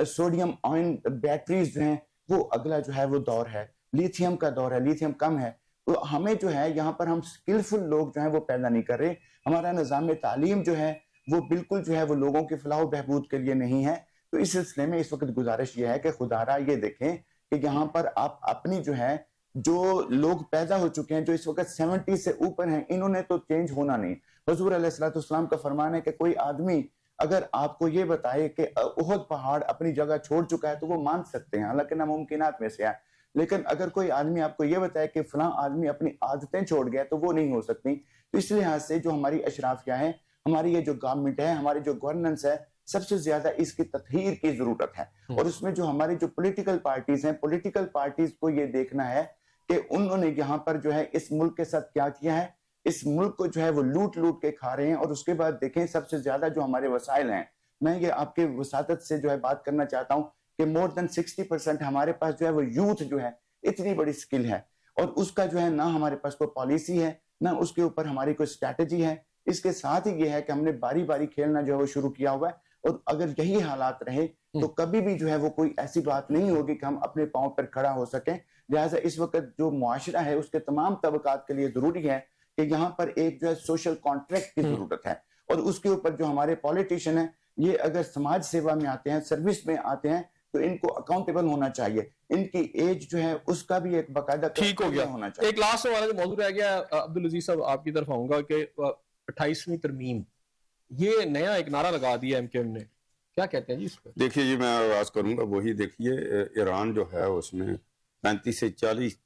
سوڈیم آئن بیٹریز جو ہیں وہ اگلا جو ہے وہ دور ہے, لیتھیم کا دور ہے, لیتھیم کم ہے. تو ہمیں جو ہے یہاں پر ہم سکلفل لوگ جو ہیں وہ پیدا نہیں کر رہے. ہمارا نظام تعلیم جو ہے وہ بالکل جو ہے وہ لوگوں کی فلاح و بہبود کے لیے نہیں ہے. تو اس سلسلے میں اس وقت گزارش یہ ہے کہ خدا را یہ دیکھیں کہ یہاں پر آپ اپنی جو ہے جو لوگ پیدا ہو چکے ہیں جو اس وقت 70 سے اوپر ہیں, انہوں نے تو چینج ہونا نہیں. حضور علیہ السلام کا فرمان ہے کہ کوئی آدمی اگر آپ کو یہ بتائے کہ احد پہاڑ اپنی جگہ چھوڑ چکا ہے تو وہ مان سکتے ہیں, حالانکہ ناممکنات میں سے ہے. لیکن اگر کوئی آدمی آپ کو یہ بتائے کہ فلاں آدمی اپنی عادتیں چھوڑ گیا تو وہ نہیں ہو سکتی. تو اس لحاظ سے جو ہماری اشرافیہ ہیں, ہماری یہ جو گورنمنٹ ہے, ہماری جو گورننس ہے, سب سے زیادہ اس کی تطہیر کی ضرورت ہے. اور اس میں جو ہماری جو پولیٹیکل پارٹیز ہیں, پولیٹیکل پارٹیز کو یہ دیکھنا ہے کہ انہوں نے یہاں پر جو ہے اس ملک کے ساتھ کیا کیا ہے. اس ملک کو جو ہے وہ لوٹ کے کھا رہے ہیں. اور اس کے بعد دیکھیں سب سے زیادہ جو ہمارے وسائل ہیں میں یہ آپ کے وساطت سے جو ہے بات کرنا چاہتا ہوں کہ more than 60% ہمارے پاس جو ہے وہ یوتھ جو ہے اتنی بڑی سکل ہے, اور اس کا جو ہے نہ ہمارے پاس کوئی پالیسی ہے نہ اس کے اوپر ہماری کوئی اسٹریٹجی ہے. اس کے ساتھ ہی یہ ہے کہ ہم نے باری باری کھیلنا جو ہے وہ شروع کیا ہوا ہے, اور اگر یہی حالات رہے تو کبھی بھی جو ہے وہ کوئی ایسی بات نہیں ہوگی کہ ہم اپنے پاؤں پر کھڑا ہو سکیں. لہٰذا اس وقت جو معاشرہ ہے اس کے تمام طبقات کے لیے ضروری ہے کہ یہاں پر ایک جو ہے سوشل کانٹریکٹ کی ضرورت ہے, اور اس کے اوپر جو ہمارے پولیٹیشین ہیں یہ اگر سماج سیوا میں آتے ہیں, سروس میں آتے ہیں, تو ان کو اکاؤنٹیبل ہونا چاہیے. ان کی ایج جو ہے اس کا بھی ایک باقاعدہ ٹھیک ہو گیا ہونا چاہیے. ایک لاسٹ ہمارا جو موضوع رہ گیا, عبدالعزیز صاحب آپ کی طرف آؤں گا کہ 28ویں ترمیم یہ نیا ایک نعرہ لگا دیا ایم کیو ایم نے, کیا کہتے ہیں جی اس پہ؟ دیکھیے جی میں آغاز کروں گا وہی. دیکھیے ایران جو ہے اس میں 35 سے 40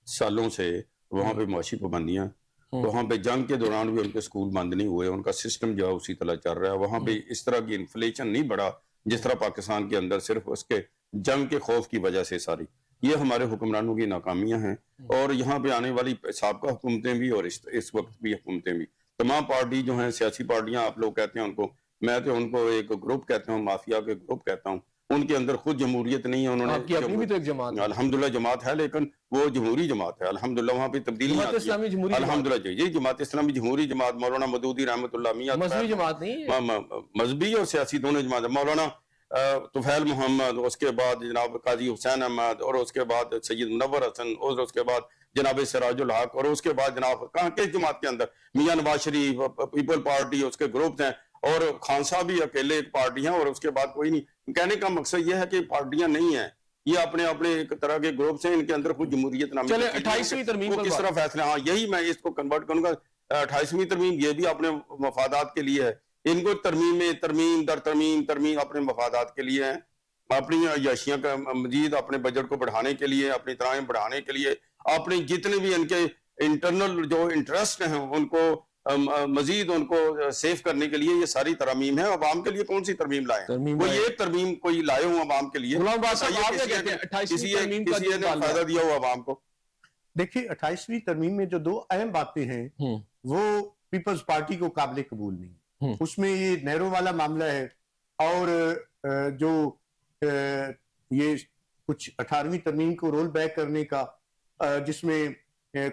سالوں سے وہاں پہ معاشی پابندیاں, وہاں پہ جنگ کے دوران بھی ان کے اسکول بند نہیں ہوئے, ان کا سسٹم جو ہے اسی طرح چل رہا ہے. وہاں پہ اس طرح کی انفلیشن نہیں بڑھا جس طرح پاکستان کے اندر, صرف اس کے جنگ کے خوف کی وجہ سے ساری. یہ ہمارے حکمرانوں کی ناکامیاں ہیں, اور یہاں پہ آنے والی سابقہ حکومتیں بھی اور اس وقت بھی حکومتیں بھی, تمام پارٹی جو ہیں سیاسی پارٹیاں آپ لوگ کہتے ہیں ان کو, میں تو ان کو ایک گروپ کہتا ہوں, مافیا کے گروپ کہتا ہوں. ان کے اندر خود جمہوریت نہیں ہے. انہوں آپ کی اپنی بھی تو نے ایک جماعت ہے. الحمدللہ جماعت ہے, لیکن وہ جمہوری جماعت ہے. الحمدللہ وہاں پہ تبدیلی جماعت اسلامی جمہوری جماعت, الحمدللہ جی جماعت اسلامی جمہوری جماعت, مولانا مودودی رحمۃ اللہ میاں, مذہبی جماعت نہیں ہے, مذہبی اور سیاسی دونوں جماعت. مولانا طفیل محمد, اس کے بعد جناب قاضی حسین احمد, اور اس کے بعد سید منور حسن, اور اس کے بعد جناب سراج الحق, اور اس کے بعد جناب کہاں کس جماعت کے اندر میاں نواز شریف, پیپل پارٹی اس کے گروپس ہیں, اور خان صاحب بھی اکیلے ایک پارٹی ہیں, اور اس کے بعد کوئی نہیں. کہنے کا مقصد یہ ہے کہ پارٹیاں نہیں ہیں, یہ اپنے اپنے ایک طرح کے گروپس ہیں, ان کے اندر خود جمہوریت نامی. چلے 28ویں ترمیم وہ کس طرح فیصلہ, ہاں یہی میں اس کو کنورٹ کروں گا. 28ویں ترمیم یہ بھی اپنے مفادات کے لیے ہے. ان کو ترمیم در ترمیم اپنے مفادات کے لیے ہیں, اپنی عیاشیاں کا مزید اپنے بجٹ کو بڑھانے کے لیے, اپنی ترائیں بڑھانے کے لیے, اپنے جتنے بھی ان کے انٹرنل جو انٹرسٹ ہیں ان کو مزید ان کو سیف کرنے کے لیے یہ ساری ترمیم ہے. عوام کے لیے کون سی ترمیم لائے ہیں؟ وہ یہ ترمیم کوئی لائے ہوں عوام کے لیے, کسی نے فائدہ دیا ہو عوام کو؟ دیکھیے 28ویں ترمیم میں جو دو اہم باتیں ہیں وہ پیپلز پارٹی کو قابل قبول نہیں. اس میں یہ نیرو والا معاملہ ہے, اور جو یہ کچھ 18ویں ترمیم کو رول بیک کرنے کا, جس میں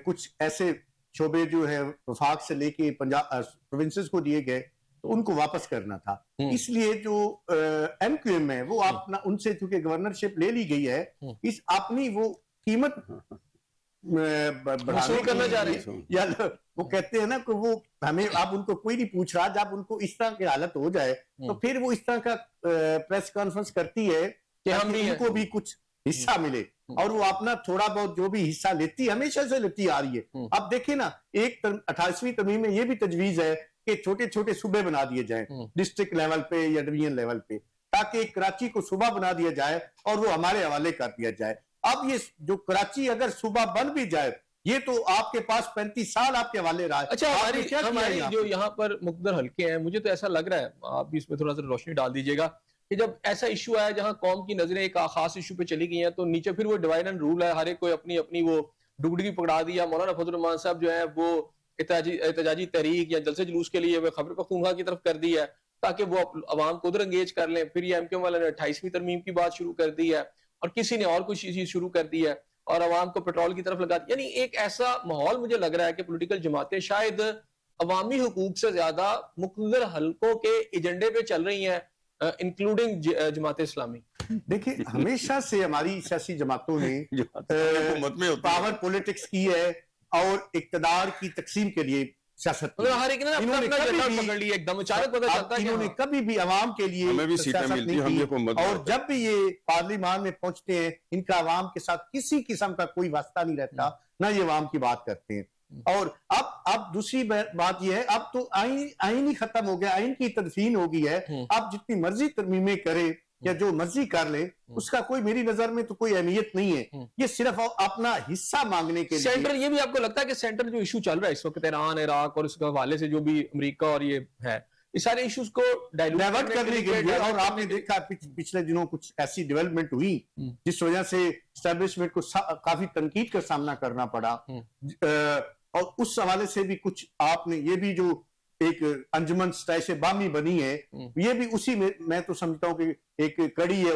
کچھ ایسے شعبے جو ہے وفاق سے لے کے پروونسز کو دیے گئے تو ان کو واپس کرنا تھا. اس لیے جو ایم کیو ایم ہے وہ ان سے چونکہ گورنرشپ لے لی گئی ہے, اس اپنی وہ قیمت بڑھانے کرنا چاہ رہے ہیں, یا وہ کہتے ہیں نا کہ وہ ہمیں اب ان کو کوئی نہیں پوچھ رہا, جب ان کو اس طرح کی حالت ہو جائے تو پھر وہ اس طرح کا پریس کانفرنس کرتی ہے کہ ان کو بھی کچھ حصہ ملے, اور وہ اپنا تھوڑا بہت جو بھی حصہ لیتی ہمیشہ سے لیتی آ رہی ہے. اب دیکھیں نا, ایک 28ویں ترمیم میں یہ بھی تجویز ہے کہ چھوٹے چھوٹے صوبے بنا دیے جائیں ڈسٹرکٹ لیول پہ یا ڈویژن لیول پہ, تاکہ کراچی کو صوبہ بنا دیا جائے اور وہ ہمارے حوالے کر دیا جائے. اب یہ جو کراچی اگر صوبہ بن بھی جائے, یہ تو آپ کے پاس 35 سال آپ کے حوالے رہا ہے. اچھا ہماری جو یہاں پر مقدر حلقے ہیں, مجھے تو ایسا لگ رہا ہے, آپ بھی اس میں تھوڑا سا روشنی ڈال دیجیے گا, کہ جب ایسا ایشو آیا جہاں قوم کی نظریں ایک خاص ایشو پہ چلی گئی ہیں تو نیچے پھر وہ ڈیوائڈ اینڈ رول ہے, ہر ایک کوئی اپنی اپنی وہ ڈگڈگی پکڑا دیا. مولانا فضل الرحمان صاحب جو ہے وہ احتجاجی تحریک یا جلسے جلوس کے لیے وہ خیبر پختونخوا کی طرف کر دی ہے تاکہ وہ عوام کو ادھر انگیج کر لیں. پھر یہ ایم کیو ایم والے نے 28ویں ترمیم کی بات شروع کر دی ہے, اور کسی نے اور کچھ چیز شروع کر دی ہے, اور عوام کو پیٹرول کی طرف لگا دی. یعنی ایک ایسا ماحول مجھے لگ رہا ہے کہ پولیٹیکل جماعتیں شاید عوامی حقوق سے زیادہ مقتدر حلقوں کے ایجنڈے پہ چل رہی ہیں, انکلوڈنگ جماعت اسلامی. دیکھیں ہمیشہ سے ہماری سیاسی جماعتوں نے پاور پولیٹکس کی ہے اور اقتدار کی تقسیم کے لیے سیاست کی. ہر ایک نے اپنا جھنڈا پکڑ لیا ایک دم, اچانک پتہ چلتا ہے انہوں نے کبھی بھی عوام کے لیے سیاست نہیں کی, اور جب بھی یہ پارلیمان میں پہنچتے ہیں ان کا عوام کے ساتھ کسی قسم کا کوئی واسطہ نہیں رہتا, نہ یہ عوام کی بات کرتے ہیں. اور اب دوسری بات یہ ہے, اب تو آئین ہی ختم ہو گیا, آئین کی تدفین ہو گئی ہے. اب جتنی مرضی ترمیمیں کرے یا جو مرضی کر لے, اس کا کوئی میری نظر میں تو کوئی اہمیت نہیں ہے. یہ صرف اپنا حصہ مانگنے کے لیے. سینٹر, یہ بھی آپ کو لگتا ہے کہ سینٹر جو ایشو چل رہا ہے اس وقت ایران, عراق اور اس کے حوالے سے جو بھی امریکہ اور یہ ہے, اس سارے ایشوز کو ڈائیورٹ کرنے کے لیے, اور آپ نے دیکھا پچھلے دنوں کچھ ایسی ڈیولپمنٹ ہوئی جس وجہ سے اسٹیبلشمنٹ کو کافی تنقید کا سامنا کرنا پڑا, اور اس حوالے سے بھی کچھ آپ نے یہ بھی جو ایک انجمن سے بامی بنی ہے, یہ بھی اسی میں تو سمجھتا ہوں کہ ایک کڑی ہے,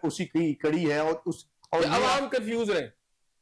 اسی کی کڑی ہے. اور عوام کنفیوز رہے.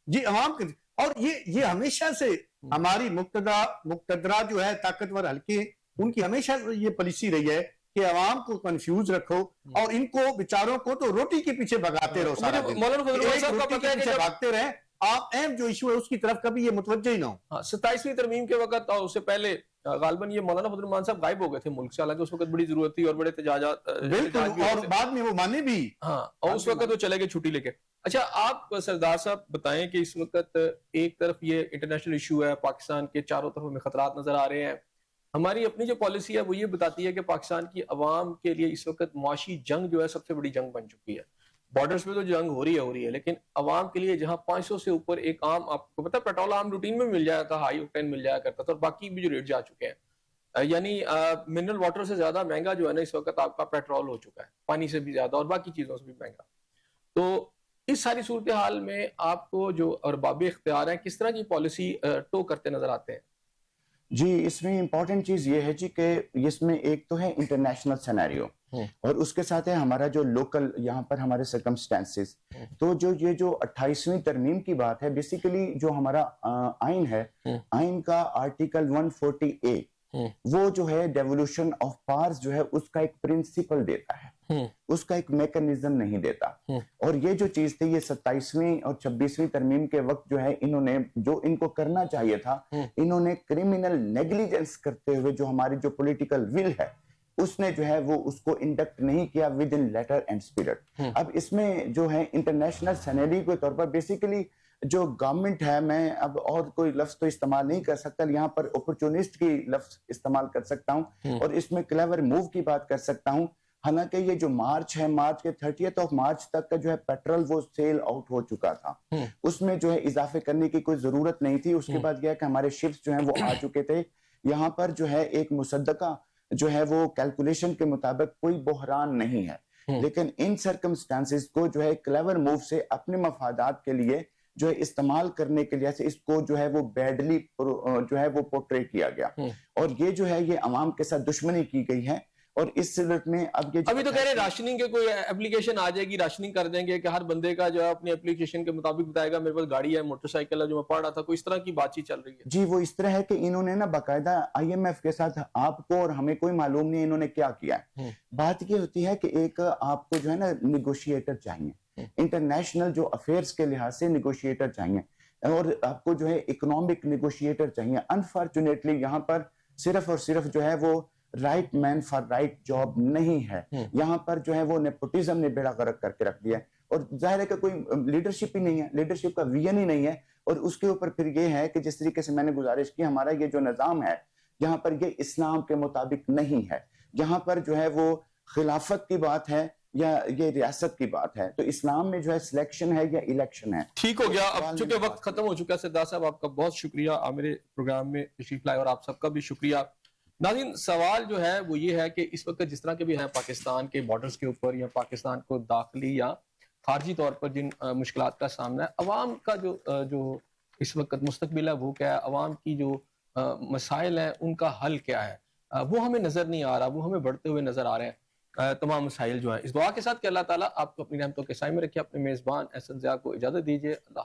جی عوام اور یہ ہمیشہ سے ہماری مقتدرہ جو ہے طاقتور حلقے, ان کی ہمیشہ یہ پالیسی رہی ہے کہ عوام کو کنفیوز رکھو اور ان کو بیچاروں کو تو روٹی کے پیچھے بھگاتے رہو سارا دن. مولانا فضل الرحمان صاحب کا روٹی پتہ کے ہے کہ پیچھے بھاگتے رہیں, آپ اہم جو ایشو ہے اس کی طرف کبھی یہ متوجہ ہی نہ ہو. 27ویں ترمیم کے وقت اور اس سے پہلے غالباً یہ مولانا فضل الرحمان صاحب غائب ہو گئے تھے ملک سے, حالانکہ اس وقت بڑی ضرورت تھی اور بڑے احتجاجات بالکل, اور بعد میں وہ مانے بھی. ہاں, اور اس وقت وہ چلے گئے چھٹی لے کے. اچھا آپ سردار صاحب بتائیں کہ اس وقت ایک طرف یہ انٹرنیشنل ایشو ہے, پاکستان کے چاروں طرف ہمیں خطرات نظر آ رہے ہیں, ہماری اپنی جو پالیسی ہے وہ یہ بتاتی ہے کہ پاکستان کی عوام کے لیے اس وقت معاشی جنگ جو ہے سب سے بڑی جنگ بن چکی ہے. بارڈرز پہ تو جنگ ہو رہی ہے, لیکن عوام کے لیے جہاں 500 سے اوپر ایک عام, آپ کو پتا پیٹرول عام روٹین میں مل جایا تھا, ہائی اوکٹین مل جایا کرتا تھا, اور باقی بھی جو ریٹ جا چکے ہیں, یعنی منرل واٹر سے زیادہ مہنگا جو ہے نا اس وقت آپ کا پیٹرول ہو چکا ہے, پانی سے بھی زیادہ اور باقی چیزوں سے بھی مہنگا. تو اس ساری صورتحال میں آپ کو جو ارباب اختیار ہیں کس طرح کی پالیسی ٹو کرتے نظر آتے ہیں؟ جی اس میں امپورٹنٹ چیز یہ ہے جی کہ اس میں ایک تو ہے انٹرنیشنل سینیریو, اور اس کے ساتھ ہے ہمارا جو لوکل یہاں پر ہمارے سرکمسٹانسز. تو یہ جو 28ویں ترمیم کی بات ہے, بیسیکلی جو ہمارا آئین ہے, آئین کا آرٹیکل 140A وہ جو ہے ڈیولوشن آف پاورز جو ہے اس کا ایک پرنسپل دیتا ہے, اس کا ایک میکنزم نہیں دیتا. اور یہ جو چیز تھی یہ 27ویں اور 26ویں ترمیم کے وقت جو ہے انہوں نے جو ان کو کرنا چاہیے تھا, انہوں نے کرمنل نیگلیجنس کرتے ہوئے جو ہماری جو پولیٹیکل ول ہے اس نے جو ہے وہ اس کو انڈکٹ نہیں کیا with in letter and spirit. اب اس میں جو ہے انٹرنیشنل سینیریو کے طور پر بیسیکلی جو گورنمنٹ ہے, میں اب اور کوئی لفظ تو استعمال نہیں کر سکتا, یہاں پر اپرچونسٹ کی لفظ استعمال کر سکتا ہوں, اور اس میں کلیور موو کی بات کر سکتا ہوں. حالانکہ یہ جو مارچ ہے, مارچ کے 30 مارچ تک کا جو ہے پیٹرول وہ سیل آؤٹ ہو چکا تھا, اس میں جو ہے اضافے کرنے کی کوئی ضرورت نہیں تھی. اس کے بعد یہ کہ ہمارے شپس جو ہیں وہ آ چکے تھے. یہاں پر جو ہے ایک مصدقہ جو ہے وہ کیلکولیشن کے مطابق کوئی بحران نہیں ہے, لیکن ان سرکمسٹانسز کو جو ہے کلیور موو سے اپنے مفادات کے لیے جو ہے استعمال کرنے کے لیے اس کو جو ہے وہ بیڈلی جو ہے وہ پورٹری کیا گیا, اور یہ جو ہے یہ عوام کے ساتھ دشمنی کی گئی ہے. اور اس صورت میں اب یہ ابھی تو کہہ رہے راشننگ کے کوئی اپلیکیشن آ جائے گی, راشننگ کر دیں گے کہ ہر بندے کا جو ہے اپنی اپلیکیشن کے مطابق بتائے گا میرے پاس گاڑی ہے, موٹر سائیکل ہے, جو میں پڑھ رہا تھا, کوئی اس طرح کی بات چیت چل رہی ہے. جی وہ اس طرح ہے کہ انہوں نے نا باقاعدہ IMF کے ساتھ, آپ کو اور ہمیں کوئی معلوم نہیں انہوں نے کیا کیا ہے. بات یہ ہوتی ہے کہ ایک آپ کو جو ہے نا نیگوشیٹر چاہیے, انٹرنیشنل جو افیئرس کے لحاظ سے نیگوشیٹر چاہیے, اور آپ کو جو ہے اکنامک نیگوشیٹر چاہیے. انفارچونیٹلی یہاں پر صرف اور صرف جو ہے وہ right man for right job نہیں ہے, یہاں پر جو ہے وہ نیپوٹزم نے بیڑا غرق کر کے رکھ دیا ہے, اور ظاہر ہے کہ کوئی لیڈرشپ ہی نہیں ہے, لیڈرشپ کا ویژن ہی نہیں ہے. اور اس کے اوپر پھر یہ ہے کہ جس طریقے سے میں نے گزارش کی, ہمارا یہ جو نظام ہے یہاں پر یہ اسلام کے مطابق نہیں ہے, یہاں پر جو ہے وہ خلافت کی بات ہے یا یہ ریاست کی بات ہے. تو اسلام میں جو ہے سلیکشن ہے یا الیکشن ہے. ٹھیک ہو گیا, اب چونکہ وقت ختم ہو چکا ہے. سردار صاحب آپ کا بہت شکریہ میرے پروگرام میں تشریف لائے, اور آپ سب کا بھی شکریہ. ناظرین سوال جو ہے وہ یہ ہے کہ اس وقت جس طرح کے بھی ہیں پاکستان کے بارڈرز کے اوپر یا پاکستان کو داخلی یا خارجی طور پر جن مشکلات کا سامنا ہے, عوام کا جو اس وقت مستقبل ہے وہ کیا ہے, عوام کی جو مسائل ہیں ان کا حل کیا ہے, وہ ہمیں نظر نہیں آ رہا, وہ ہمیں بڑھتے ہوئے نظر آ رہے ہیں تمام مسائل جو ہیں. اس دعا کے ساتھ کہ اللہ تعالیٰ آپ کو اپنی رحمتوں کے سائے میں رکھے. اپنے میزبان احسن ضیاء کو اجازت دیجیے. اللہ